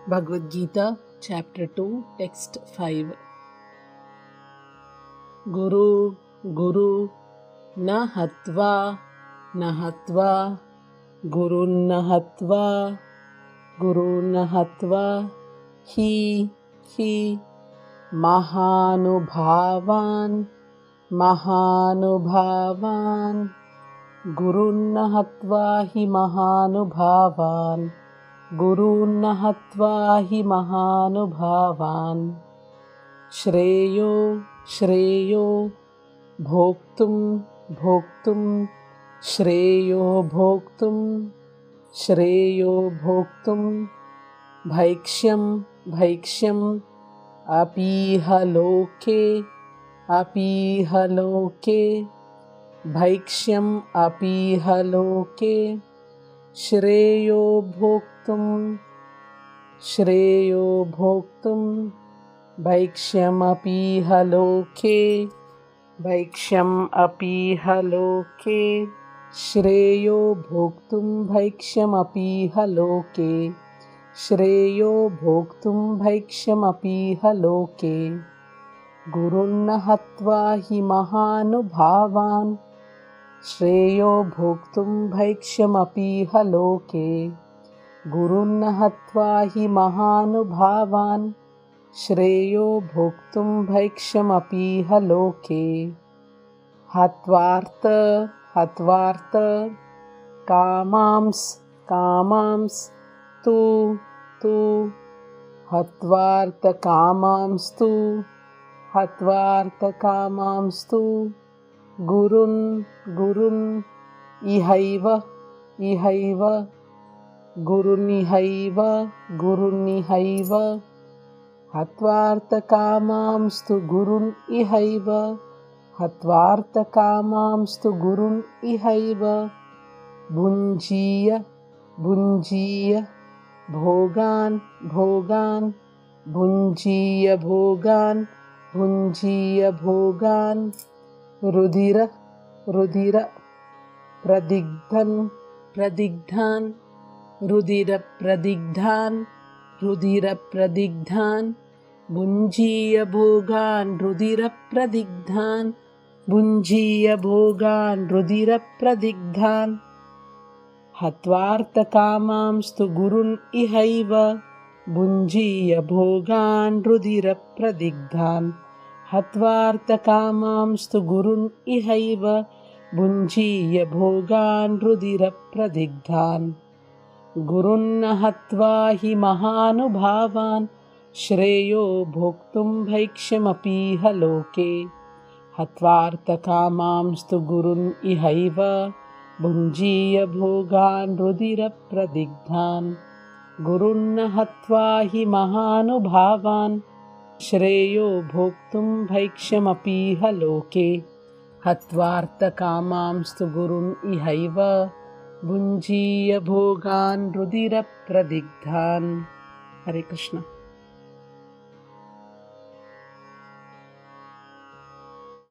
Bhagavad Gita, Chapter 2, Text 5. Guru, Guru, na hatva, Gurun na hatva, hi, Mahanubhavan, Gurun na hatva hi Mahanubhavan. Gurun na hatva hi Mahanubhavan. Shreyo, bhoktum, Shreyo bhoktum, Bhaikshyam, apiha loke, Bhaikshyam apiha loke, Shreyo bhoktum, Bhaikshyam apiha loke, Shreyo bhoktum, Bhaikshyam apiha loke, Gurun na hatva hi Mahanubhavan. Shreyo bhoktum bhaikshyam apiha loke, Gurun na hatva hi Mahanubhavan. Shreyo bhoktum bhaikshyam apiha loke. Hatvartha, kamams, tu, Hatvartha kamams tu, Gurun, ihaiva, Gurun ihaiva, Hatvartha kamamstu Gurun ihaiva, Bhunjiya, bhogan, Bhunjiya bhogan, Rudira, pradigdhan, Rudira pradigdhan, Bhunjiya bhogan, Rudira pradigdhan, Hatvartha kamamstu Gurun ihaiva, Bhunjiya bhogan, Rudira pradigdhan, Hatvartha kamamstu Gurun ihaiva, Bhunjiya bhogan, Rudira pradigdhan. Gurun na hatva hi Mahanubhavan. Shreyo bhoktum bhaikshyam apiha loke, Hatvartha kamamstu Gurun ihaiva, Bhunjiya bhogan, Rudira pradigdhan. Gurun na hatva hi Mahanubhavan. Shreyo bhoktum bhaikshyam apiha loke, Hatvartha kamamstu Gurun ihaiva, Bhunjiya bhogan, Rudira pradigdhan. Hare Krishna.